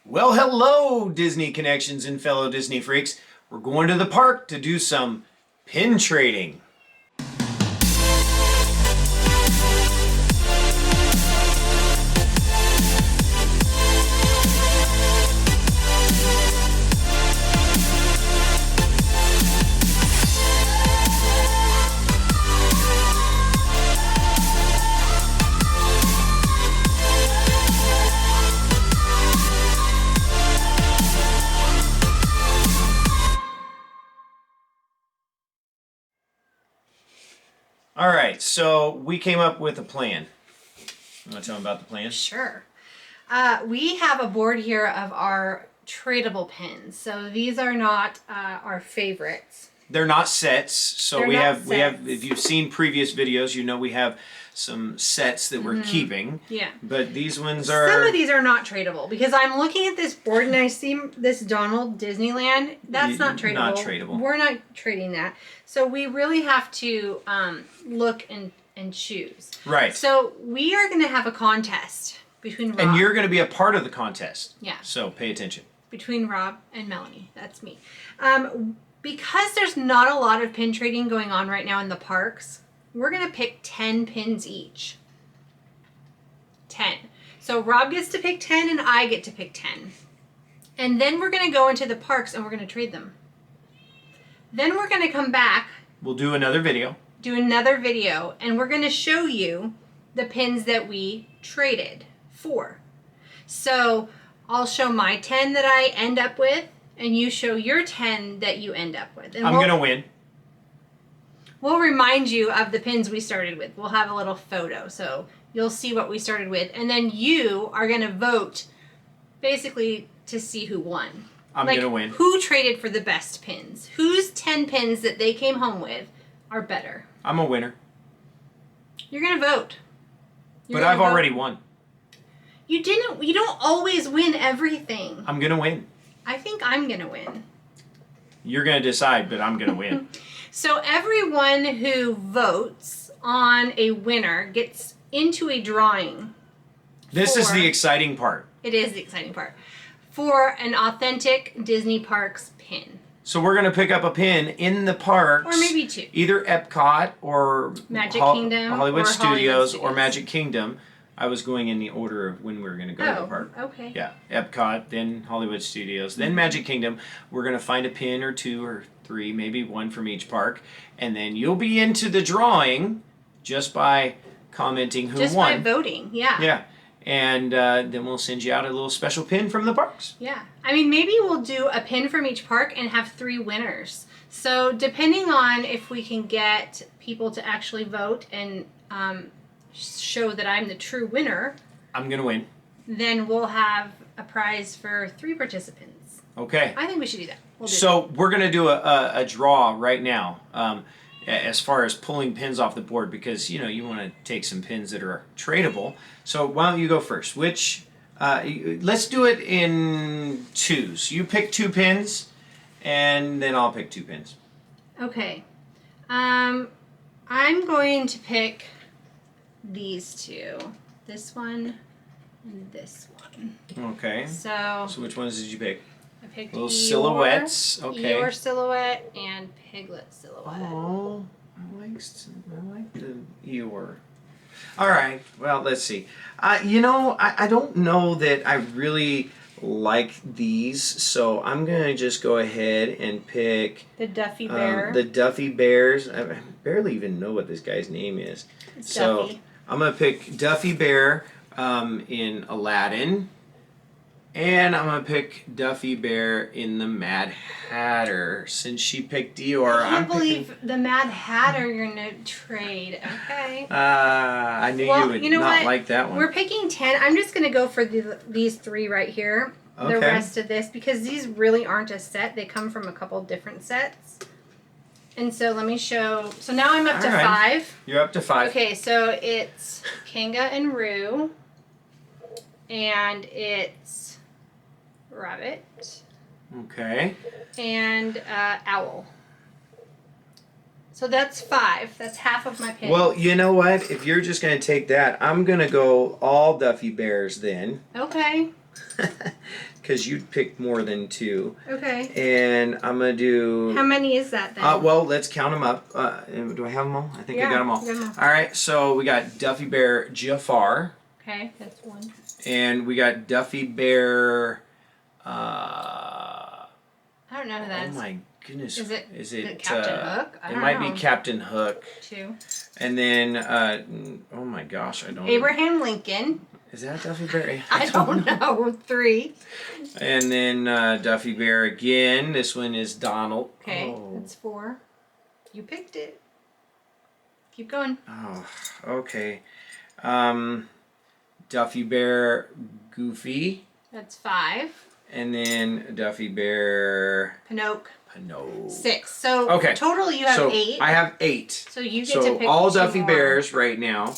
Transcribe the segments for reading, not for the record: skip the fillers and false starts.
Well, hello, Disney Connections and fellow Disney freaks. We're going to the park to do some pin trading. All right, so we came up with a plan. You want to tell them about the plan? Sure. We have a board here of our tradable pins. So these are not our favorites. They're not sets, so They're we not have sets. if you've seen previous videos, you know we have some sets that we're keeping. Yeah. But these ones are Some of these are not tradable because I'm looking at this board and I see this Donald Disneyland. That's not tradable. Not tradable. We're not trading that. So we really have to look and choose. Right. So we are going to have a contest between Rob. And you're going to be a part of the contest. Yeah. So pay attention. Between Rob and Melanie. That's me. Because there's not a lot of pin trading going on right now in the parks, we're going to pick 10 pins each. 10. So Rob gets to pick 10 and I get to pick 10. And then we're going to go into the parks and we're going to trade them. Then we're going to come back. We'll do another video. Do another video and we're going to show you the pins that we traded for. So I'll show my 10 that I end up with and you show your 10 that you end up with. And I'm going to win. We'll remind you of the pins we started with. We'll have a little photo so you'll see what we started with. And then you are going to vote basically to see who won. I'm going to win. Who traded for the best pins? Whose 10 pins that they came home with are better? I'm a winner. You're going to vote. But I've already won. You don't always win everything. I'm going to win. I think I'm going to win. You're going to decide, but I'm going to win. So everyone who votes on a winner gets into a drawing. This is the exciting part. It is the exciting part. For an authentic Disney Parks pin. So we're going to pick up a pin in the parks. Or maybe two. Either Epcot or Magic Kingdom Hollywood or Studios Hollywood or Magic Kingdom. I was going in the order of when we were going to go to the park. Okay. Yeah, Epcot, then Hollywood Studios, then Magic Kingdom. We're going to find a pin or two or three, maybe one from each park. And then you'll be into the drawing just by commenting who won. Just by voting, yeah. Yeah. And then we'll send you out a little special pin from the parks. Yeah. I mean, maybe we'll do a pin from each park and have 3 winners. So depending on if we can get people to actually vote and show that I'm the true winner. I'm going to win. Then we'll have a prize for 3 participants. Okay. I think we should do that. We're going to do a draw right now as far as pulling pins off the board because, you know, you want to take some pins that are tradable. So why don't you go first? Let's do it in twos. You pick 2 pins and then I'll pick 2 pins. Okay. I'm going to pick these 2. This one and this one. Okay. So which ones did you pick? I picked Little Eeyore, silhouettes. Okay. Eeyore silhouette and Piglet silhouette. Oh, I like the Eeyore. All right. Well, let's see. You know, I don't know that I really like these, so I'm gonna just go ahead and pick The Duffy Bear. the Duffy Bears. I barely even know what this guy's name is. It's So Duffy. I'm gonna pick Duffy Bear in Aladdin. And I'm going to pick Duffy Bear in the Mad Hatter. Since she picked Eeyore, I can't believe the Mad Hatter you're going to trade. Okay. I knew you would not like that one. We're picking 10. I'm just going to go for these 3 right here. Okay. The rest of this, because these really aren't a set. They come from a couple different sets. And so let me show. So now I'm up to 5. You're up to 5. Okay, so it's Kanga and Roo. And it's Rabbit. Okay. And Owl. So that's 5. That's half of my pin. Well, you know what? If you're just going to take that, I'm going to go all Duffy Bears then. Okay. because you picked more than 2. Okay. And I'm going to do... How many is that then? Well, let's count them up. Do I have them all? I think I got them all. All right, so we got Duffy Bear Jafar. Okay, that's 1. And we got Duffy Bear... I don't know who that is. Oh my goodness. Is it Captain Hook? It might be Captain Hook. 2. And then, oh my gosh, I don't know. Abraham Lincoln. Is that Duffy Bear? I don't know. 3. And then Duffy Bear again. This one is Donald. Okay, that's 4. You picked it. Keep going. Oh, okay. Duffy Bear Goofy. That's 5. And then Duffy Bear Pinocchio. 6. So okay. Total you have 8. I have 8. So you get to pick all 2 Duffy more. Bears right now.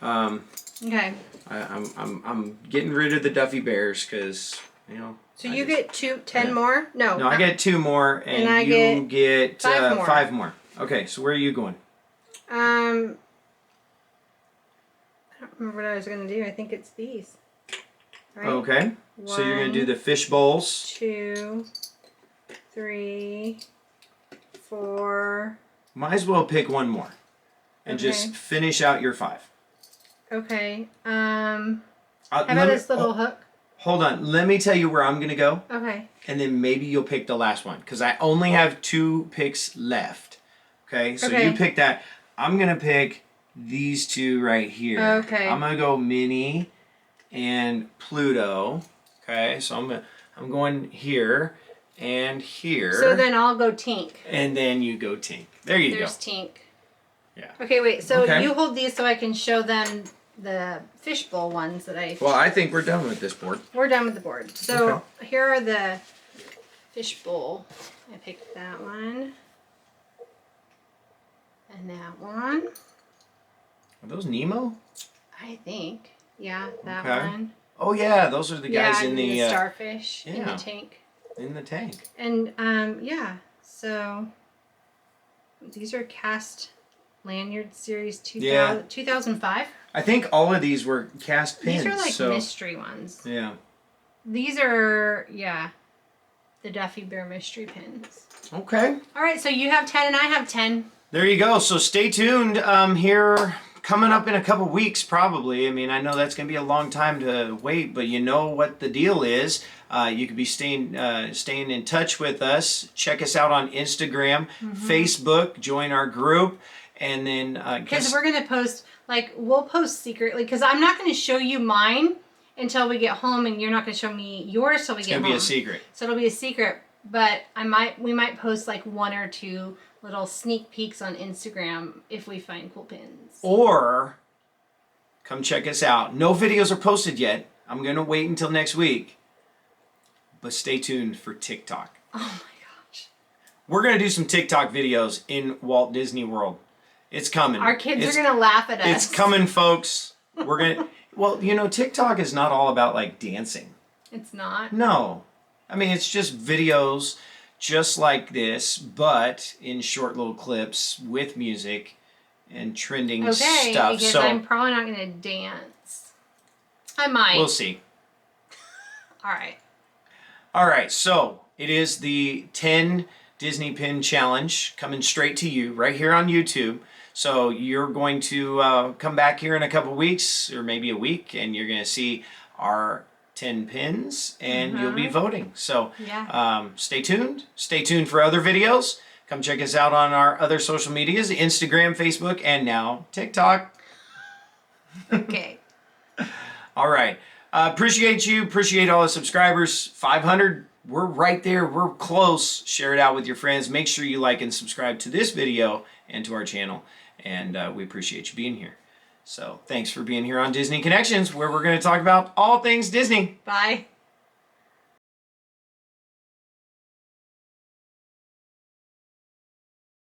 Okay. I'm getting rid of the Duffy Bears because So you get 10 more? No. I get 2 more, and I you get 5 more. 5 more. Okay, so where are you going? I don't remember what I was gonna do. I think it's these. Right? Okay. So you're gonna do the fish bowls. 2, 3, 4. Might as well pick 1 more, and just finish out your 5. Okay. How about let me- this little hook? Hold on. Let me tell you where I'm gonna go, Okay. and then maybe you'll pick the last one because I only have 2 picks left. Okay. So you pick that. I'm gonna pick these 2 right here. Okay. I'm gonna go Minnie and Pluto. Okay. So I'm going here and here. So then I'll go Tink. And then you go Tink. There you There's go. Tink. Yeah. Okay, wait. So Okay. you hold these so I can show them the fishbowl ones that I... Well, I think we're done with this board. We're done with the board. So here are the fishbowl. I picked that one. And that one. Are those Nemo? I think. Yeah, that Okay. one. Oh yeah, those are the guys in and the starfish in the tank. in the tank. And yeah, so these are cast lanyard series 2005. I think all of these were cast pins. These are like mystery ones. Yeah. These are the Duffy Bear mystery pins. Okay. All right, so you have 10 and I have 10. There you go. So stay tuned. Here coming up in a couple weeks, probably. I mean, I know that's going to be a long time to wait, but you know what the deal is. You could be staying in touch with us. Check us out on Instagram, Facebook. Join our group, and then because we're gonna post we'll post secretly because I'm not going to show you mine until we get home, and you're not going to show me yours till we get home. It's going to be a secret. So it'll be a secret, but we might post like 1 or 2 little sneak peeks on Instagram if we find cool pins. Or come check us out. No videos are posted yet. I'm going to wait until next week. But stay tuned for TikTok. Oh my gosh. We're going to do some TikTok videos in Walt Disney World. It's coming. Our kids are going to laugh at us. It's coming, folks. We're going to... Well, TikTok is not all about like dancing. It's not? No. I mean, it's just videos just like this, but in short little clips with music and trending stuff. Because so I'm probably not going to dance. I might. We'll see. All right. All right, so it is the 10 Disney Pin Challenge coming straight to you right here on YouTube. So you're going to come back here in a couple weeks or maybe a week, and you're going to see our 10 pins, and you'll be voting. So stay tuned. Stay tuned for other videos. Come check us out on our other social medias, Instagram, Facebook, and now TikTok. Okay. All right. Appreciate you. Appreciate all the subscribers. 500. We're right there. We're close. Share it out with your friends. Make sure you like and subscribe to this video and to our channel. And we appreciate you being here. So thanks for being here on Disney Connections, where we're going to talk about all things Disney. Bye.